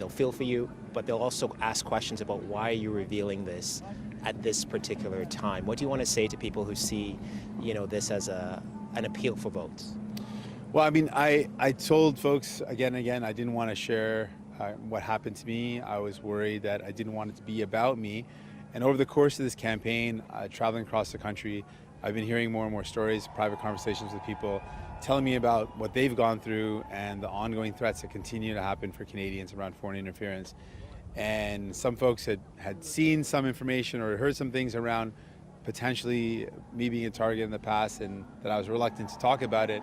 they'll feel for you, but they'll also ask questions about why you're revealing this at this particular time. What do you want to say to people who see, this as an appeal for votes? Well, I mean, I told folks again and again I didn't want to share what happened to me. I was worried that I didn't want it to be about me. And over the course of this campaign, traveling across the country, I've been hearing more and more stories, private conversations with people telling me about what they've gone through and the ongoing threats that continue to happen for Canadians around foreign interference. And some folks had seen some information or heard some things around potentially me being a target in the past, and that I was reluctant to talk about it.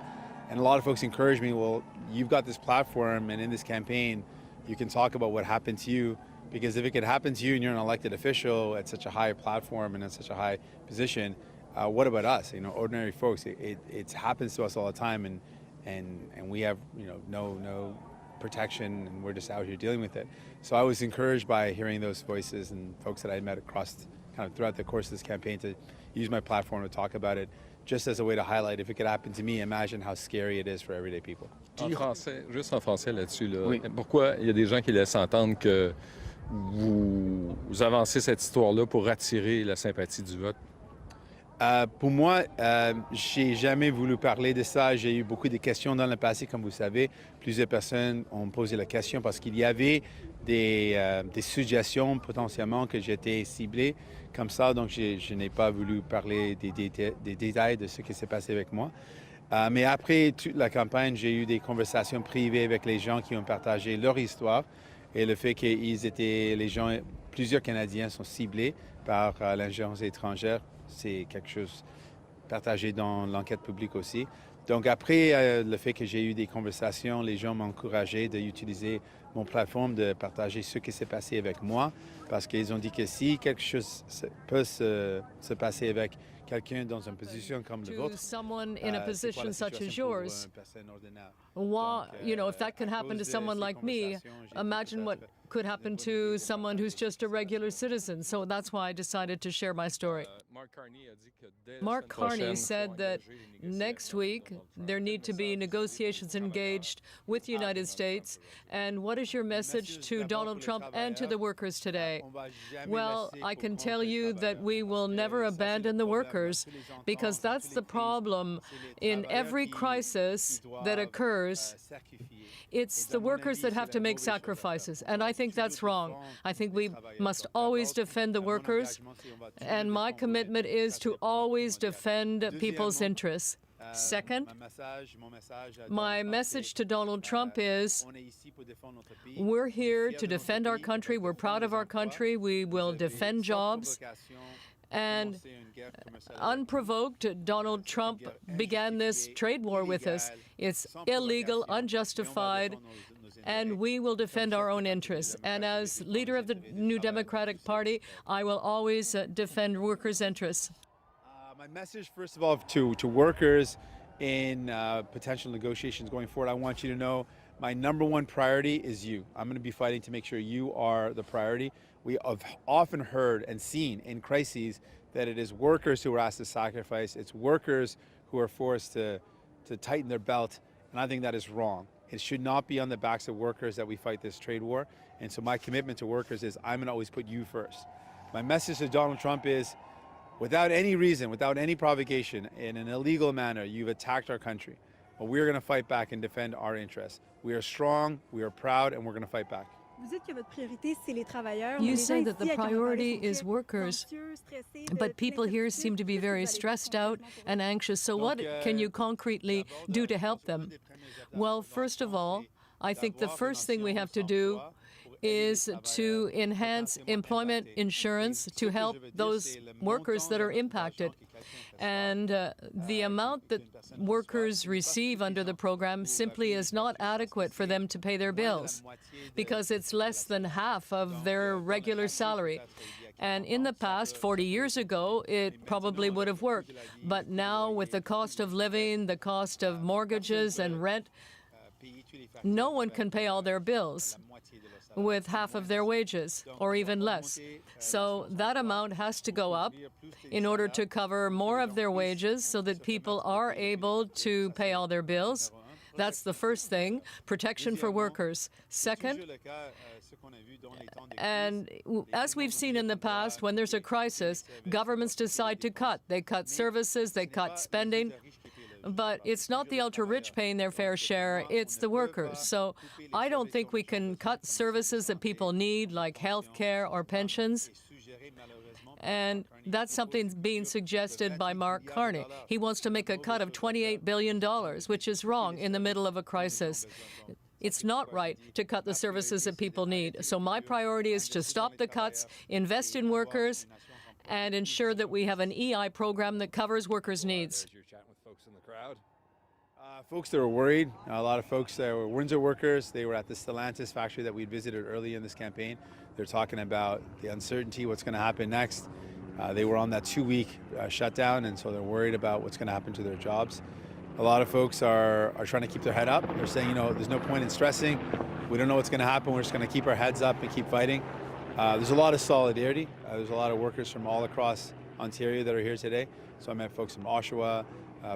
And a lot of folks encouraged me, well, you've got this platform, and in this campaign, you can talk about what happened to you, because if it could happen to you and you're an elected official at such a high platform and at such a high position, what about us? Ordinary folks. It happens to us all the time, and we have no protection, and we're just out here dealing with it. So I was encouraged by hearing those voices and folks that I met across kind of throughout the course of this campaign to use my platform to talk about it, just as a way to highlight, if it could happen to me, imagine how scary it is for everyday people. Juste en français là-dessus, là. Oui. Pourquoi il y a des gens qui laissent entendre que vous avancez cette histoire-là pour attirer la sympathie du vote? Pour moi, j'ai jamais voulu parler de ça. J'ai eu beaucoup de questions dans le passé, comme vous savez. Plusieurs personnes ont posé la question parce qu'il y avait des suggestions potentiellement que j'étais ciblé comme ça. Donc, je n'ai pas voulu parler des détails de ce qui s'est passé avec moi. Mais après toute la campagne, j'ai eu des conversations privées avec les gens qui ont partagé leur histoire et le fait que plusieurs Canadiens sont ciblés par l'ingérence étrangère. C'est quelque chose partagé dans l'enquête publique aussi. Donc après le fait que j'ai eu des conversations, les gens m'ont encouragé d'utiliser mon plateforme, de partager ce qui s'est passé avec moi, parce qu'ils ont dit que si quelque chose peut se passer avec quelqu'un dans une position comme le vôtre, someone in a position such as yours, if that can happen to someone like me, imagine what could happen to someone who's just a regular citizen. So that's why I decided to share my story. Mark Carney said that next week there need to be negotiations engaged with the United States. And what is your message to Donald Trump and to the workers today? Well, I can tell you that we will never abandon the workers, because that's the problem in every crisis that occurs. It's the workers that have to make sacrifices, and I think that's wrong. I think we must always defend the workers, and my commitment is to always defend people's interests. Second, my message to Donald Trump is we're here to defend our country. We're proud of our country. We will defend jobs. And unprovoked, Donald Trump began this trade war with us. It's illegal, unjustified, and we will defend our own interests. And as leader of the New Democratic Party, I will always defend workers' interests. My message, first of all, to workers in potential negotiations going forward, I want you to know my number one priority is you. I'm going to be fighting to make sure you are the priority. We have often heard and seen in crises that it is workers who are asked to sacrifice. It's workers who are forced to tighten their belt, and I think that is wrong. It should not be on the backs of workers that we fight this trade war. And so my commitment to workers is I'm going to always put you first. My message to Donald Trump is, without any reason, without any provocation, in an illegal manner, you've attacked our country. But we're going to fight back and defend our interests. We are strong, we are proud, and we're going to fight back. You say that the priority is workers, but people here seem to be very stressed out and anxious. So what can you concretely do to help them? Well, first of all, I think the first thing we have to do is to enhance employment insurance to help those workers that are impacted. And the amount that workers receive under the program simply is not adequate for them to pay their bills, because it's less than half of their regular salary. And in the past, 40 years ago, it probably would have worked. But now, with the cost of living, the cost of mortgages and rent, no one can pay all their bills with half of their wages, or even less. So that amount has to go up in order to cover more of their wages so that people are able to pay all their bills. That's the first thing, protection for workers. Second, and as we've seen in the past, when there's a crisis, governments decide to cut. They cut services, they cut spending. But it's not the ultra-rich paying their fair share, it's the workers. So I don't think we can cut services that people need, like health care or pensions. And that's something being suggested by Mark Carney. He wants to make a cut of $28 billion, which is wrong in the middle of a crisis. It's not right to cut the services that people need. So my priority is to stop the cuts, invest in workers, and ensure that we have an EI program that covers workers' needs. Folks that were worried, a lot of folks that were Windsor workers, they were at the Stellantis factory that we visited early in this campaign. They're talking about the uncertainty, what's going to happen next. They were on that 2-week shutdown, and so they're worried about what's going to happen to their jobs. A lot of folks are trying to keep their head up. They're saying, there's no point in stressing. We don't know what's going to happen. We're just going to keep our heads up and keep fighting. There's a lot of solidarity. There's a lot of workers from all across Ontario that are here today. So I met folks from Oshawa,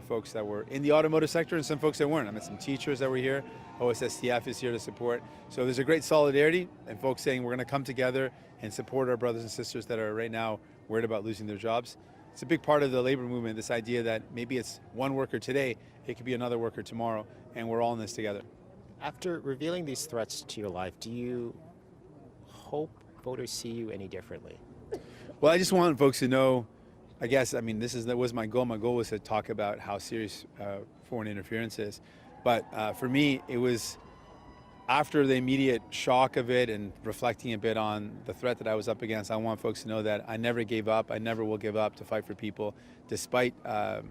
folks that were in the automotive sector, and some folks that weren't. I met some teachers that were here. OSSTF is here to support. So there's a great solidarity, and folks saying we're going to come together and support our brothers and sisters that are right now worried about losing their jobs. It's a big part of the labor movement, this idea that maybe it's one worker today, it could be another worker tomorrow, and we're all in this together. After revealing these threats to your life, do you hope voters see you any differently? Well, I just want folks to know, that was my goal. My goal was to talk about how serious foreign interference is. But for me, it was after the immediate shock of it and reflecting a bit on the threat that I was up against. I want folks to know that I never gave up. I never will give up to fight for people, despite the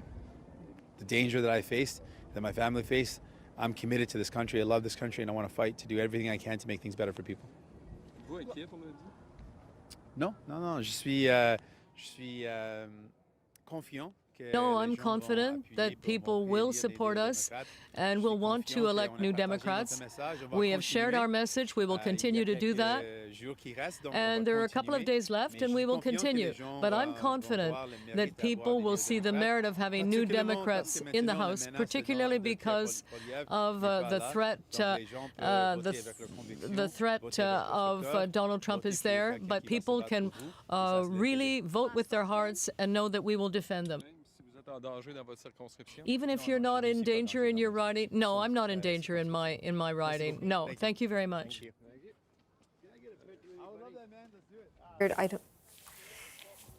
danger that I faced, that my family faced. I'm committed to this country. I love this country, and I want to fight to do everything I can to make things better for people. Non, je suis confiant. No, I'm confident that people will support us and will want to elect new Democrats. We have shared our message. We will continue to do that. And there are a couple of days left, and we will continue. But I'm confident that people will see the merit of having new Democrats in the House, particularly because of the threat of Donald Trump is there. But people can really vote with their hearts and know that we will defend them. Even if you're not in danger in your riding? No, I'm not in danger in my riding. No, thank you very much.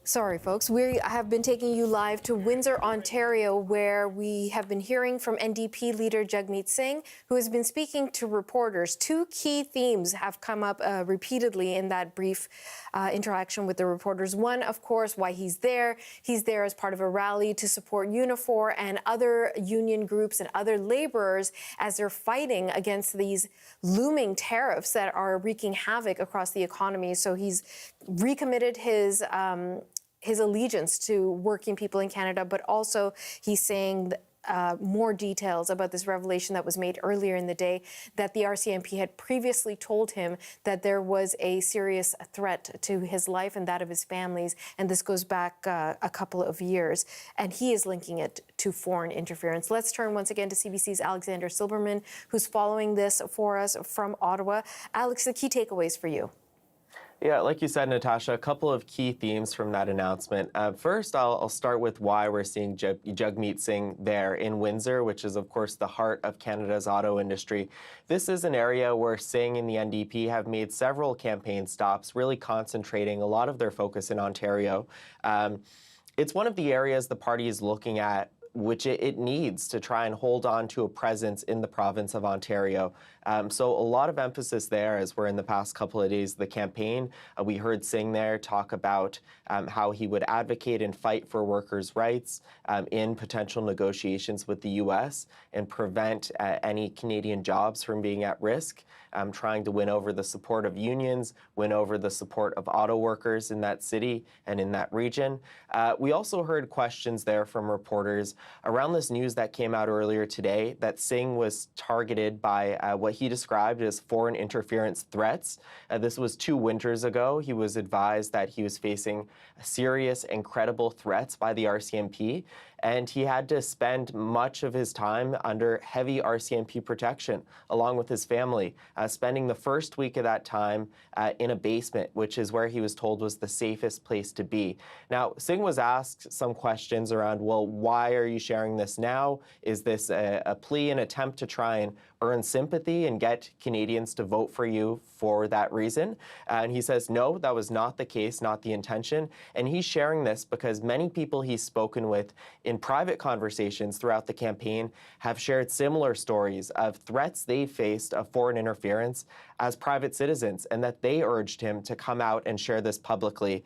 Sorry, folks. We have been taking you live to Windsor, Ontario, where we have been hearing from NDP Leader Jagmeet Singh, who has been speaking to reporters. Two key themes have come up repeatedly in that brief interaction with the reporters. One, of course, why he's there. He's there as part of a rally to support Unifor and other union groups and other laborers as they're fighting against these looming tariffs that are wreaking havoc across the economy. So he's recommitted his allegiance to working people in Canada, but also he's saying more details about this revelation that was made earlier in the day, that the RCMP had previously told him that there was a serious threat to his life and that of his families, and this goes back a couple of years, and he is linking it to foreign interference. Let's turn once again to CBC's Alexander Silberman, who's following this for us from Ottawa. Alex, the key takeaways for you. Yeah, like you said, Natasha, a couple of key themes from that announcement. First, I'll start with why we're seeing Jagmeet Singh there in Windsor, which is, of course, the heart of Canada's auto industry. This is an area where Singh and the NDP have made several campaign stops, really concentrating a lot of their focus in Ontario. It's one of the areas the party is looking at which it needs to try and hold on to a presence in the province of Ontario. So a lot of emphasis there as we're in the past couple of days of the campaign. We heard Singh there talk about how he would advocate and fight for workers' rights in potential negotiations with the U.S. and prevent any Canadian jobs from being at risk, trying to win over the support of unions, win over the support of auto workers in that city and in that region. We also heard questions there from reporters around this news that came out earlier today that Singh was targeted by what he described as foreign interference threats. This was 2 winters ago. He was advised that he was facing serious and credible threats by the RCMP. and he had to spend much of his time under heavy RCMP protection, along with his family, spending the first week of that time in a basement, which is where he was told was the safest place to be. Now, Singh was asked some questions around, well, why are you sharing this now? Is this a plea, an attempt to try and earn sympathy and get Canadians to vote for you for that reason? And he says, no, that was not the case, not the intention. And he's sharing this because many people he's spoken with in private conversations throughout the campaign have shared similar stories of threats they faced of foreign interference as private citizens, and that they urged him to come out and share this publicly.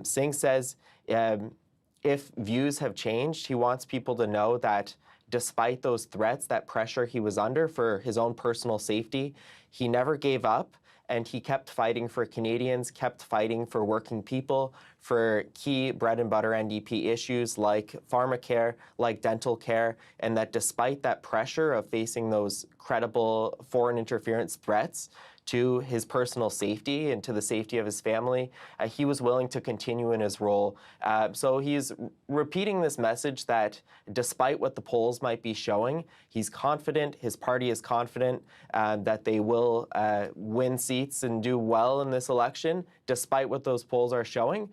Singh says if views have changed, he wants people to know that despite those threats, that pressure he was under for his own personal safety, he never gave up, and he kept fighting for Canadians, kept fighting for working people, for key bread and butter NDP issues like pharmacare, like dental care, and that despite that pressure of facing those credible foreign interference threats to his personal safety and to the safety of his family, he was willing to continue in his role. So he's repeating this message that despite what the polls might be showing, he's confident, his party is confident that they will win seats and do well in this election, despite what those polls are showing.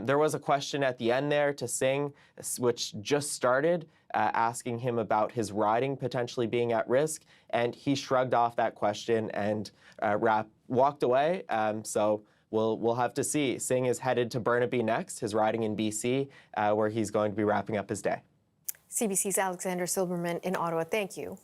There was a question at the end there to Singh, which just started, asking him about his riding potentially being at risk, and he shrugged off that question and walked away. So we'll have to see. Singh is headed to Burnaby next, his riding in BC, where he's going to be wrapping up his day. CBC's Alexander Silberman in Ottawa. Thank you.